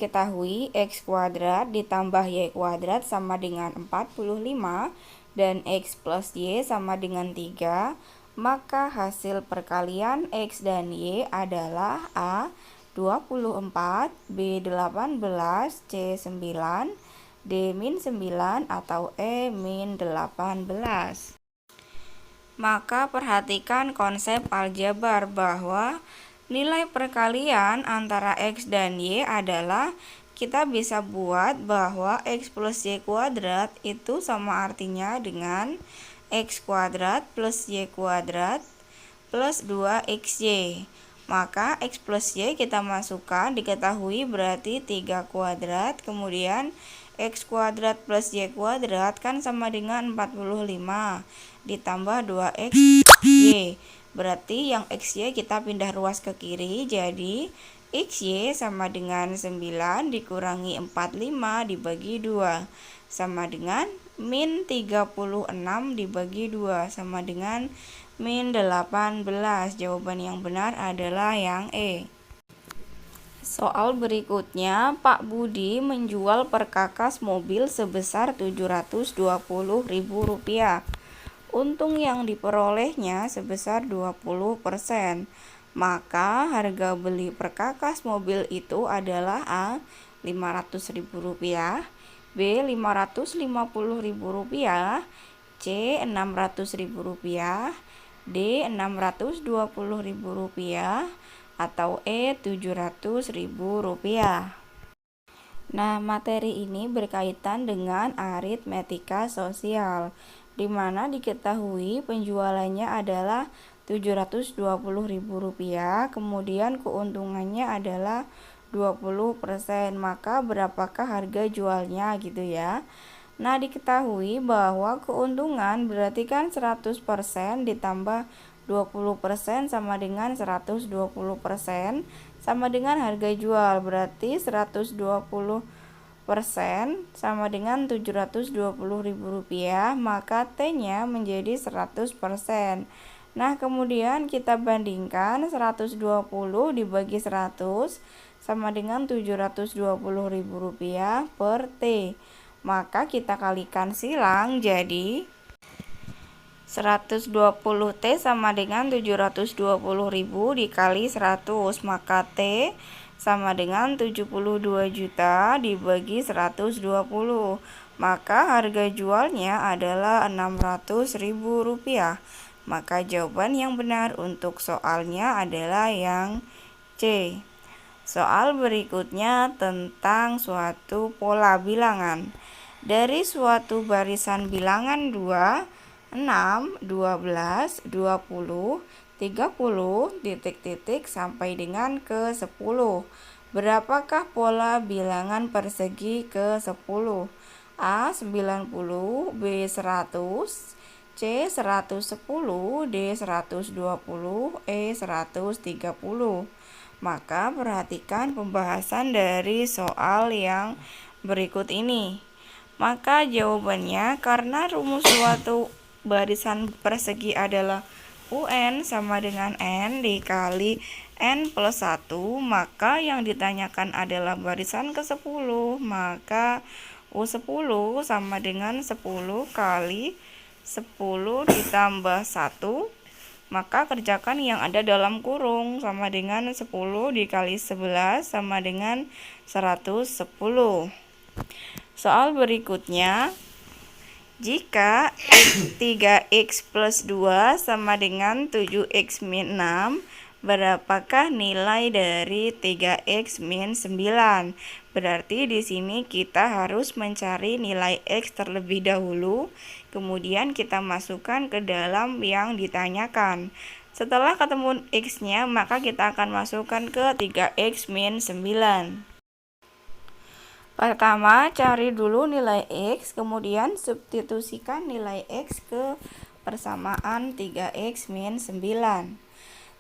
diketahui X kuadrat ditambah Y kuadrat sama dengan 45 dan X plus Y sama dengan 3, maka hasil perkalian X dan Y adalah A 24, B 18, C 9, D min 9 atau E min 18. Maka perhatikan konsep aljabar bahwa nilai perkalian antara X dan Y adalah kita bisa buat bahwa X plus Y kuadrat itu sama artinya dengan X kuadrat plus Y kuadrat plus 2XY. Maka X plus Y kita masukkan, diketahui berarti 3 kuadrat, kemudian X kuadrat plus Y kuadrat kan sama dengan 45 ditambah 2X Y. Berarti yang XY kita pindah ruas ke kiri, jadi XY sama dengan 9 dikurangi 45 dibagi 2 sama dengan min 36 dibagi 2 sama dengan min 18. Jawaban yang benar adalah yang E. Soal berikutnya, Pak Budi menjual perkakas mobil sebesar Rp720.000. Untung yang diperolehnya sebesar 20%. Maka harga beli perkakas mobil itu adalah A. Rp500.000, B. Rp550.000, C. Rp600.000, D. Rp620.000, atau E 700.000 rupiah. Nah, materi ini berkaitan dengan aritmetika sosial, di mana diketahui penjualannya adalah Rp720.000, kemudian keuntungannya adalah 20%, maka berapakah harga jualnya gitu ya. Nah, diketahui bahwa keuntungan berarti kan 100% ditambah 20% sama dengan 120% sama dengan harga jual, berarti 120% sama dengan Rp720.000, maka T-nya menjadi 100%. Nah, kemudian kita bandingkan 120 dibagi 100 sama dengan Rp720.000 per T. Maka kita kalikan silang, jadi 120T sama dengan 720.000 dikali 100, maka T sama dengan 72 juta dibagi 120, maka harga jualnya adalah Rp600.000. Maka jawaban yang benar untuk soalnya adalah yang C. Soal berikutnya tentang suatu pola bilangan. Dari suatu barisan bilangan 2, 6, 12, 20, 30, titik-titik sampai dengan ke 10. Berapakah pola bilangan persegi ke 10? A 90, B 100, C 110, D 120, E 130. Maka perhatikan pembahasan dari soal yang berikut ini. Maka jawabannya, karena rumus suatu barisan persegi adalah UN sama dengan N dikali N plus 1, maka yang ditanyakan adalah barisan ke-10, maka U10 sama dengan 10 kali 10 ditambah 1, maka kerjakan yang ada dalam kurung, sama dengan 10 dikali 11 sama dengan 110. Soal berikutnya, jika 3x plus 2 sama dengan 7x min 6, berapakah nilai dari 3x min 9? Berarti di sini kita harus mencari nilai x terlebih dahulu, kemudian kita masukkan ke dalam yang ditanyakan. Setelah ketemu x-nya, maka kita akan masukkan ke 3x min 9. Pertama, cari dulu nilai X, kemudian substitusikan nilai X ke persamaan 3X min 9.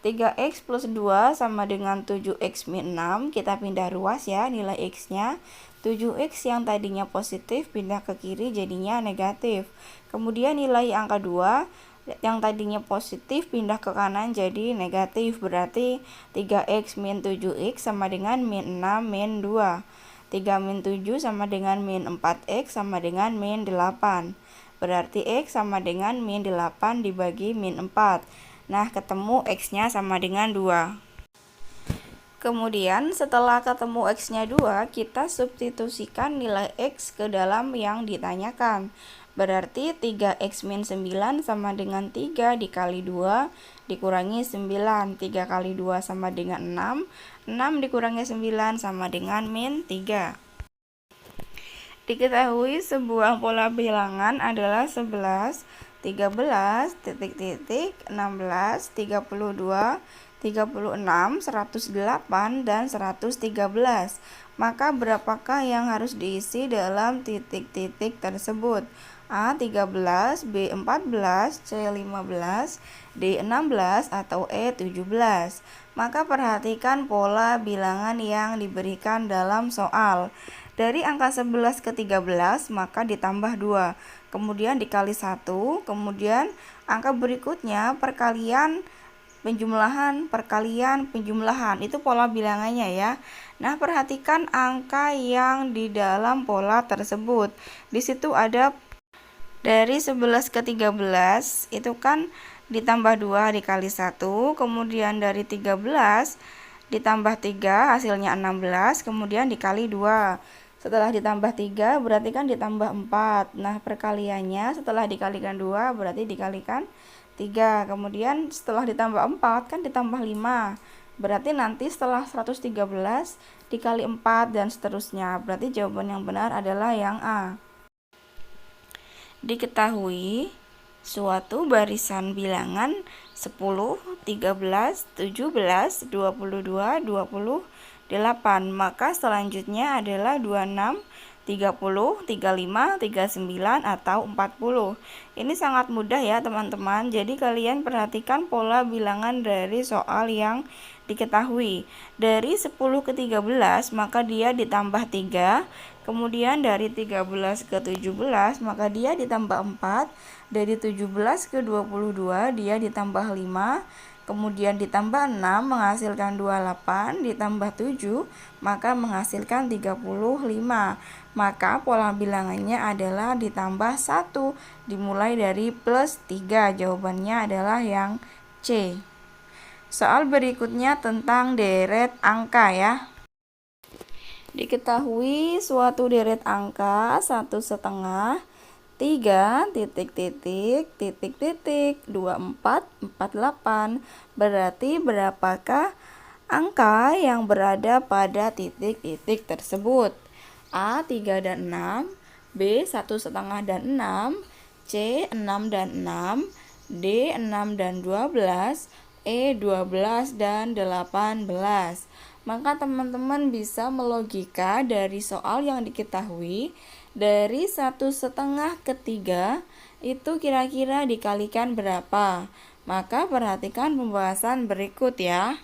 3X plus 2 sama dengan 7X min 6, kita pindah ruas ya nilai X-nya. 7X yang tadinya positif pindah ke kiri jadinya negatif. Kemudian nilai angka 2 yang tadinya positif pindah ke kanan jadi negatif, berarti 3X min 7X sama dengan min 6 min 2. 3 min 7 sama dengan min 4x sama dengan min 8. Berarti x sama dengan min 8 dibagi min 4. Nah, ketemu x-nya sama dengan 2. Kemudian setelah ketemu x-nya 2, kita substitusikan nilai x ke dalam yang ditanyakan. Berarti 3x min 9 sama dengan 3 dikali 2 dikurangi 9. 3 kali 2 sama dengan 6. 6 dikurangi 9 sama dengan min 3. Diketahui sebuah pola bilangan adalah 11, 13, titik-titik, 16, 32, 36, 108, dan 113. Maka berapakah yang harus diisi dalam titik-titik tersebut? A 13, B 14, C 15, D 16, atau E 17. Maka perhatikan pola bilangan yang diberikan dalam soal. Dari angka 11 ke 13, maka ditambah 2. Kemudian dikali 1, kemudian angka berikutnya perkalian penjumlahan, perkalian penjumlahan. Itu pola bilangannya ya. Nah, perhatikan angka yang di dalam pola tersebut. Di situ ada dari 11 ke 13 itu kan ditambah 2 dikali 1, kemudian dari 13 ditambah 3 hasilnya 16, kemudian dikali 2. Setelah ditambah 3 berarti kan ditambah 4. Nah, perkaliannya setelah dikalikan 2 berarti dikalikan 3. Kemudian setelah ditambah 4 kan ditambah 5. Berarti nanti setelah 113 dikali 4 dan seterusnya. Berarti jawaban yang benar adalah yang A. Diketahui suatu barisan bilangan 10, 13, 17, 22, 28. Maka selanjutnya adalah 26, 30, 35, 39, atau 40. Ini sangat mudah ya teman-teman. Jadi kalian perhatikan pola bilangan dari soal yang diketahui. Dari 10 ke 13 maka dia ditambah 3. Kemudian dari 13 ke 17 maka dia ditambah 4. Dari 17 ke 22 dia ditambah 5. Kemudian ditambah 6 menghasilkan 28, ditambah 7 maka menghasilkan 35. Maka pola bilangannya adalah ditambah 1, dimulai dari plus 3. Jawabannya adalah yang C. Soal berikutnya tentang deret angka ya. Diketahui suatu deret angka 1,5, 3, titik-titik, titik-titik, 24, 48. Berarti berapakah angka yang berada pada titik-titik tersebut? A 3 dan 6, B 1,5 dan 6, C 6 dan 6, D 6 dan 12, E 12 dan 18. Maka teman-teman bisa melogika dari soal yang diketahui. Dari 1,5 ke 3 itu kira-kira dikalikan berapa? Maka perhatikan pembahasan berikut ya.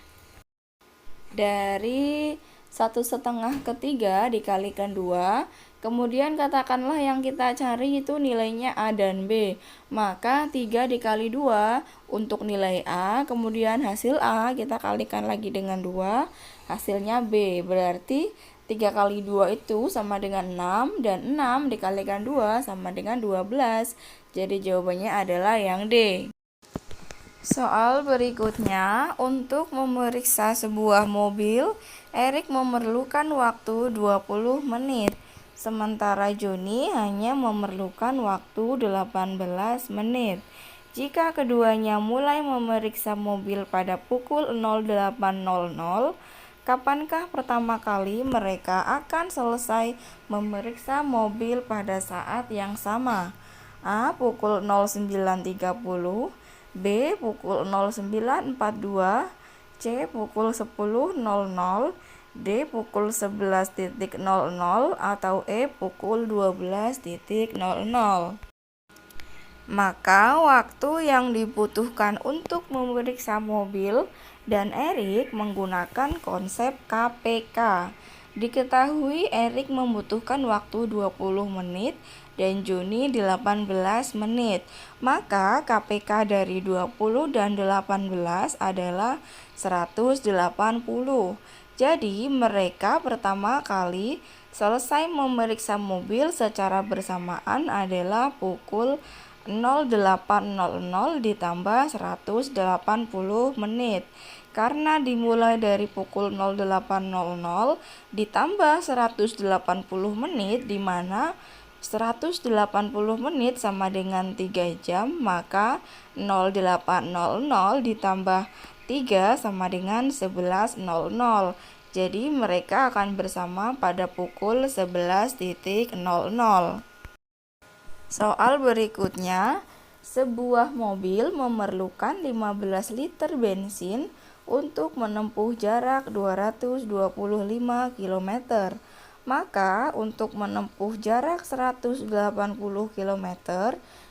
Dari 1,5 ke 3 dikalikan 2, kemudian katakanlah yang kita cari itu nilainya A dan B. Maka 3 dikali 2 untuk nilai A, kemudian hasil A kita kalikan lagi dengan 2, hasilnya B. Berarti 3 kali 2 itu sama dengan 6, dan 6 dikalikan 2 sama dengan 12. Jadi jawabannya adalah yang D. Soal berikutnya, untuk memeriksa sebuah mobil, Erik memerlukan waktu 20 menit. Sementara Joni hanya memerlukan waktu 18 menit. Jika keduanya mulai memeriksa mobil pada pukul 08.00, kapankah pertama kali mereka akan selesai memeriksa mobil pada saat yang sama? A. Pukul 09.30, B. Pukul 09.42, C. Pukul 10.00, D. Pukul 11.00, atau E. Pukul 12.00. Maka waktu yang dibutuhkan untuk memeriksa mobil dan Erik menggunakan konsep KPK. Diketahui Erik membutuhkan waktu 20 menit dan Joni 18 menit. Maka KPK dari 20 dan 18 adalah 180. Jadi mereka pertama kali Selesai memeriksa mobil secara bersamaan adalah pukul 08.00 ditambah 180 menit. Karena dimulai dari pukul 08.00 ditambah 180 menit, di mana 180 menit sama dengan 3 jam, maka 08.00 ditambah 3 sama dengan 11.00. Jadi mereka akan bersama pada pukul 11.00. Soal berikutnya, sebuah mobil memerlukan 15 liter bensin untuk menempuh jarak 225 km. Maka untuk menempuh jarak 180 km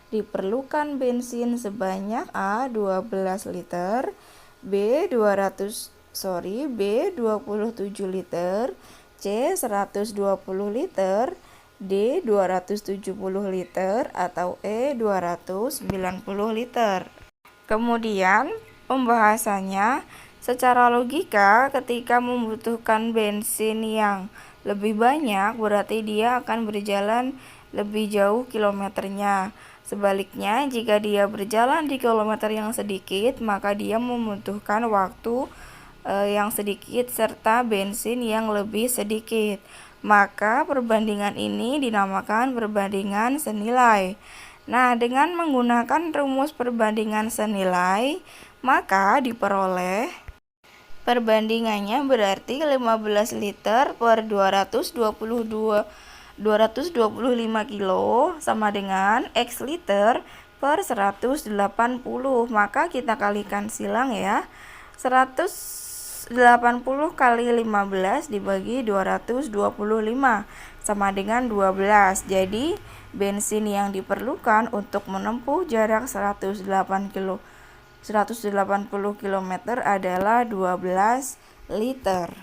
diperlukan bensin sebanyak A 12 liter, B 27 liter, C 120 liter, D 270 liter, atau E 290 liter. Kemudian pembahasannya secara logika, ketika membutuhkan bensin yang lebih banyak berarti dia akan berjalan lebih jauh kilometernya. Sebaliknya, jika dia berjalan di kilometer yang sedikit, maka dia membutuhkan waktu yang sedikit serta bensin yang lebih sedikit. Maka perbandingan ini dinamakan perbandingan senilai. Nah, dengan menggunakan rumus perbandingan senilai, maka diperoleh perbandingannya berarti 15 liter per 225 kilo sama dengan X liter per 180. Maka kita kalikan silang ya. 180 kali 15 dibagi 225 sama dengan 12. Jadi bensin yang diperlukan untuk menempuh jarak 180 km adalah 12 liter.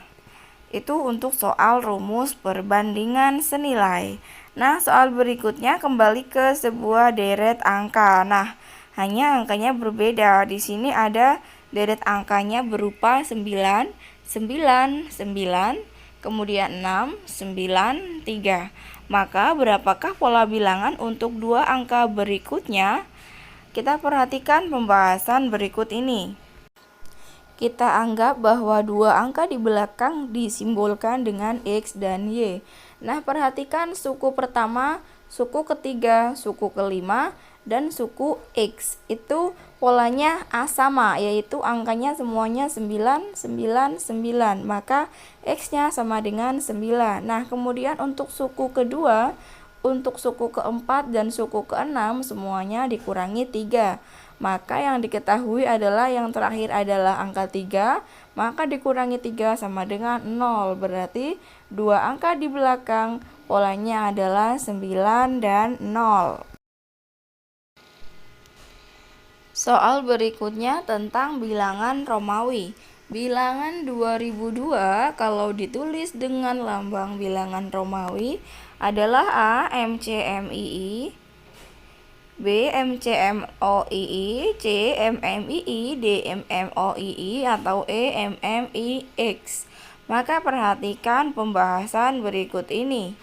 Itu untuk soal rumus perbandingan senilai. Nah, soal berikutnya kembali ke sebuah deret angka. Nah, hanya angkanya berbeda. Di sini ada deret angkanya berupa 9, 9, 9, kemudian 6, 9, 3. Maka berapakah pola bilangan untuk dua angka berikutnya? Kita perhatikan pembahasan berikut ini. Kita anggap bahwa dua angka di belakang disimbolkan dengan X dan Y. Nah, perhatikan suku pertama, suku ketiga, suku kelima, dan suku X. Itu polanya A sama, yaitu angkanya semuanya 9, 9, 9. Maka X-nya sama dengan 9. Nah, kemudian untuk suku kedua, untuk suku keempat dan suku keenam semuanya dikurangi 3. Maka yang diketahui adalah yang terakhir adalah angka 3, maka dikurangi 3 sama dengan 0. Berarti dua angka di belakang polanya adalah 9 dan 0. Soal berikutnya tentang bilangan Romawi. Bilangan 2002 kalau ditulis dengan lambang bilangan Romawi adalah A MCMII, B MCMOII, C MMII, D MMOII, atau E MMIX. Maka perhatikan pembahasan berikut ini.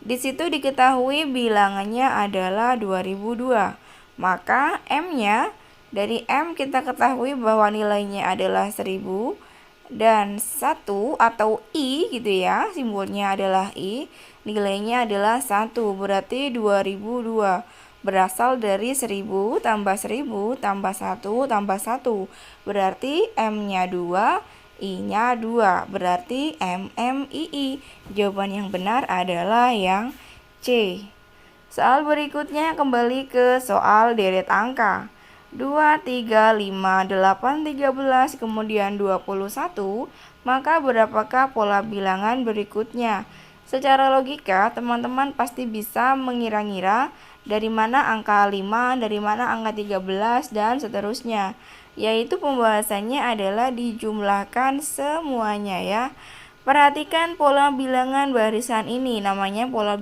Di situ diketahui bilangannya adalah 2002. Maka M-nya, dari M kita ketahui bahwa nilainya adalah 1000, dan 1 atau I gitu ya, simbolnya adalah I, nilainya adalah 1, berarti 2002. Berasal dari 1000 tambah 1000 tambah 1 tambah 1, berarti M-nya 2, I-nya 2, berarti MMII. Jawaban yang benar adalah yang C. Soal berikutnya kembali ke soal deret angka. 2, 3, 5, 8, 13, kemudian 21, maka berapakah pola bilangan berikutnya? Secara logika, teman-teman pasti bisa mengira-ngira dari mana angka 5, dari mana angka 13, dan seterusnya. Yaitu pembahasannya adalah dijumlahkan semuanya ya. Perhatikan pola bilangan barisan ini, namanya pola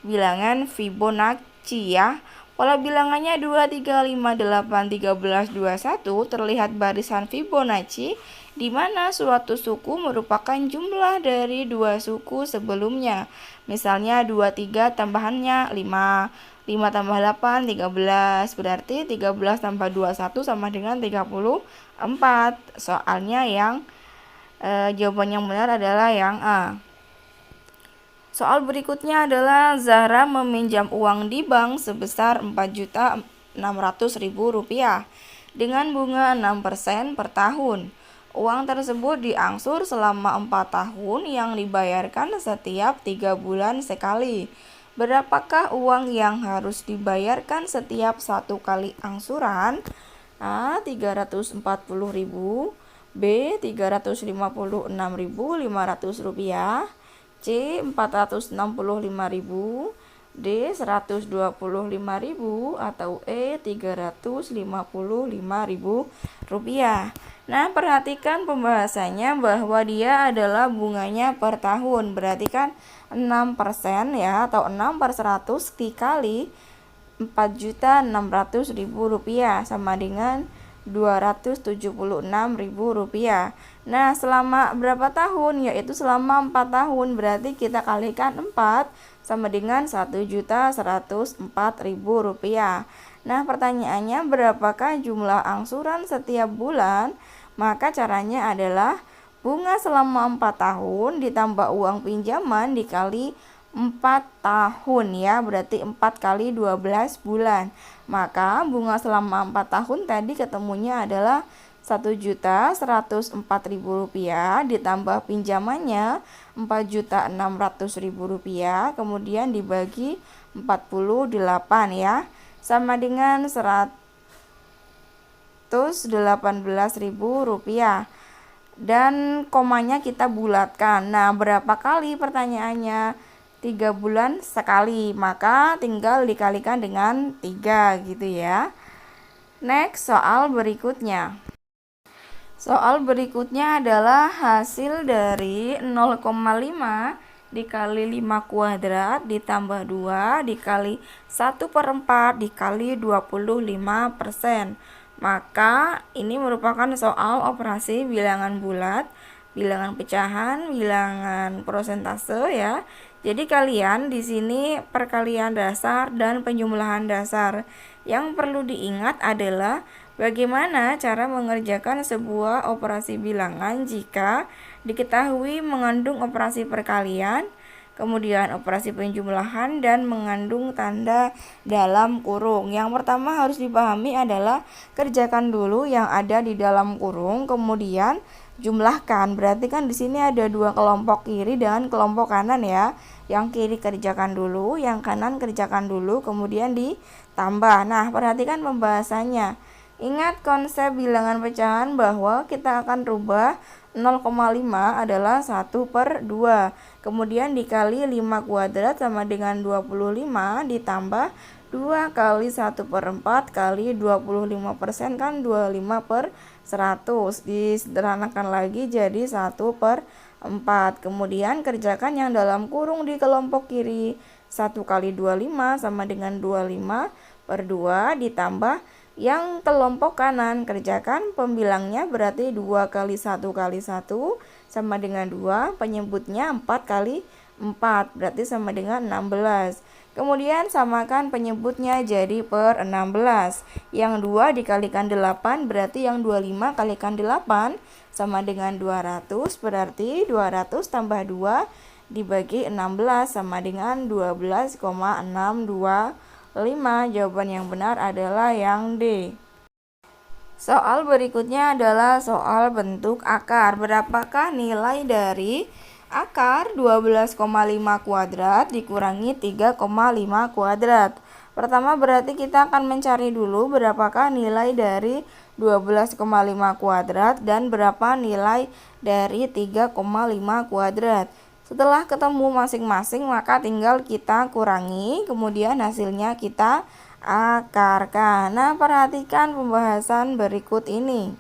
bilangan Fibonacci ya. Pola bilangannya 2, 3, 5, 8, 13, 21, terlihat barisan Fibonacci di mana suatu suku merupakan jumlah dari dua suku sebelumnya. Misalnya 23 tambahannya 5, 5 tambah 8, 13. Berarti 13 tambah 21 sama dengan 34. Soalnya jawaban yang benar adalah yang A. Soal berikutnya adalah Zahra meminjam uang di bank sebesar Rp4.600.000 dengan bunga 6% per tahun. Uang tersebut diangsur selama 4 tahun yang dibayarkan setiap 3 bulan sekali. Berapakah uang yang harus dibayarkan setiap 1 kali angsuran? A. 340.000, B. Rp356.500, C. 465.000, D. 125.000, atau E. Rp355.000. Nah, perhatikan pembahasannya bahwa dia adalah bunganya per tahun. Berarti kan 6% ya, atau 6/100 dikali Rp4.600.000 sama dengan Rp276.000. Nah, selama berapa tahun? Yaitu selama 4 tahun. Berarti kita kalikan 4 sama dengan Rp1.104.000. Nah, pertanyaannya berapakah jumlah angsuran setiap bulan? Maka caranya adalah bunga selama 4 tahun ditambah uang pinjaman dikali 4 tahun ya, berarti 4 kali 12 bulan. Maka bunga selama 4 tahun tadi ketemunya adalah Rp1.104.000 ditambah pinjamannya Rp4.600.000, kemudian dibagi 48 ya, sama dengan Rp118.000. Dan komanya kita bulatkan. Nah, berapa kali pertanyaannya? 3 bulan sekali, maka tinggal dikalikan dengan 3 gitu ya. Next, soal berikutnya. Soal berikutnya adalah hasil dari 0,5 dikali 5 kuadrat ditambah 2 dikali 1/4 dikali 25%. Maka ini merupakan soal operasi bilangan bulat, bilangan pecahan, bilangan persentase ya. Jadi kalian di sini perkalian dasar dan penjumlahan dasar. Yang perlu diingat adalah bagaimana cara mengerjakan sebuah operasi bilangan jika diketahui mengandung operasi perkalian, kemudian operasi penjumlahan, dan mengandung tanda dalam kurung. Yang pertama harus dipahami adalah kerjakan dulu yang ada di dalam kurung, kemudian jumlahkan. Berarti kan di sini ada dua kelompok kiri dan kelompok kanan ya. Yang kiri kerjakan dulu, yang kanan kerjakan dulu, kemudian ditambah. Nah, perhatikan pembahasannya. Ingat konsep bilangan pecahan bahwa kita akan rubah 0,5 adalah 1/2. Kemudian dikali 5 kuadrat sama dengan 25 ditambah 2 kali 1/4 kali 25% kan 25/100. Disederhanakan lagi jadi 1/4. Kemudian kerjakan yang dalam kurung di kelompok kiri. 1 kali 25 sama dengan 25/2 ditambah yang kelompok kanan. Kerjakan pembilangnya berarti 2 kali 1 kali 1 sama dengan 2. Penyebutnya 4 kali 4 berarti sama dengan 16. Kemudian samakan penyebutnya jadi per 16. Yang 2 dikalikan 8 berarti yang 25 kalikan 8 sama dengan 200. Berarti 200 tambah 2 dibagi 16 sama dengan 12,625. Jawaban yang benar adalah yang D. Soal berikutnya adalah soal bentuk akar. Berapakah nilai dari akar 12,5 kuadrat dikurangi 3,5 kuadrat? Pertama berarti kita akan mencari dulu berapakah nilai dari 12,5 kuadrat dan berapa nilai dari 3,5 kuadrat. Setelah ketemu masing-masing maka tinggal kita kurangi, kemudian hasilnya kita akarkan. Nah, perhatikan pembahasan berikut ini.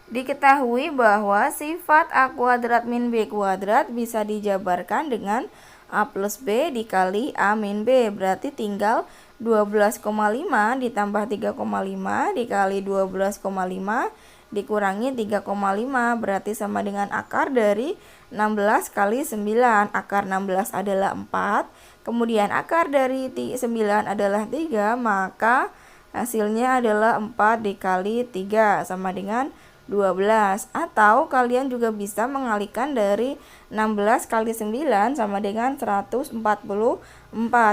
Diketahui bahwa sifat A kuadrat min B kuadrat bisa dijabarkan dengan A plus B dikali A min B. Berarti tinggal 12,5 ditambah 3,5 dikali 12,5 dikurangi 3,5 berarti sama dengan akar dari 16 kali 9. Akar 16 adalah 4, kemudian akar dari 9 adalah 3, maka hasilnya adalah 4 dikali 3 sama dengan 12. Atau kalian juga bisa mengalihkan dari 16 kali 9 sama dengan 144.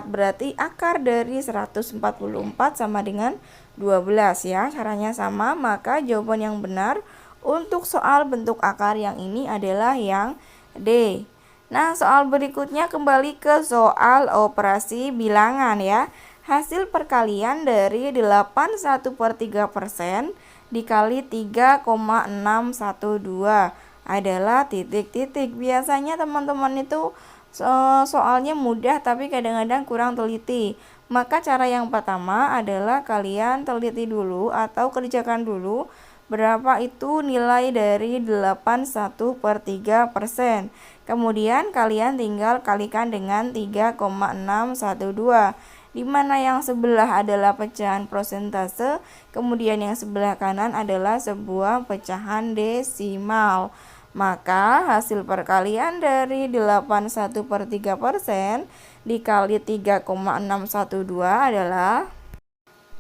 Berarti akar dari 144 sama dengan 12 ya. Caranya sama, maka jawaban yang benar untuk soal bentuk akar yang ini adalah yang D. Nah, soal berikutnya kembali ke soal operasi bilangan ya. Hasil perkalian dari 81/3% dikali 3,612 adalah titik-titik. Biasanya teman-teman itu soalnya mudah tapi kadang-kadang kurang teliti. Maka cara yang pertama adalah kalian teliti dulu atau kerjakan dulu berapa itu nilai dari 81/3%. Kemudian kalian tinggal kalikan dengan 3,612, di mana yang sebelah adalah pecahan persentase, kemudian yang sebelah kanan adalah sebuah pecahan desimal. Maka hasil perkalian dari 81/3% dikali 3,612 adalah,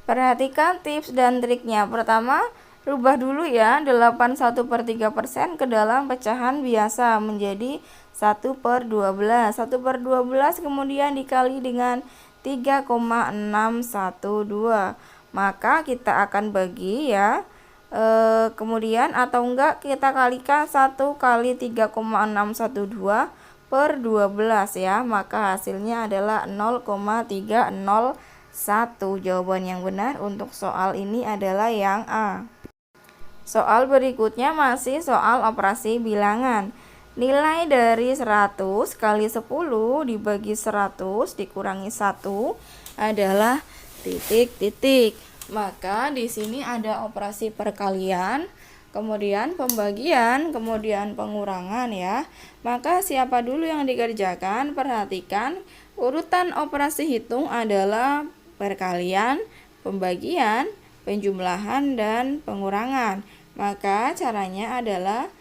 perhatikan tips dan triknya. Pertama, rubah dulu ya 81/3% ke dalam pecahan biasa menjadi 1/12. 1/12 kemudian dikali dengan 3,612. Maka kita akan bagi ya. Kemudian atau enggak kita kalikan 1 kali 3,612 per 12 ya. Maka hasilnya adalah 0,301. Jawaban yang benar untuk soal ini adalah yang A. Soal berikutnya masih soal operasi bilangan. Nilai dari 100 kali 10 dibagi 100 dikurangi 1 adalah titik-titik. Maka di sini ada operasi perkalian, kemudian pembagian, kemudian pengurangan ya. Maka siapa dulu yang dikerjakan? Perhatikan urutan operasi hitung adalah perkalian, pembagian, penjumlahan, dan pengurangan. Maka caranya adalah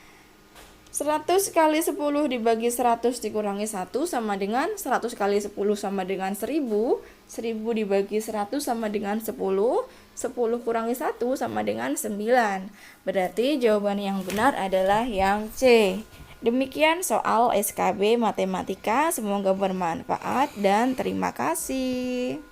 100 kali 10 dibagi 100 dikurangi 1 sama dengan 100 kali 10 sama dengan 1000. 1000 dibagi 100 sama dengan 10. 10 kurangi 1 sama dengan 9. Berarti jawaban yang benar adalah yang C. Demikian soal SKB Matematika. Semoga bermanfaat dan terima kasih.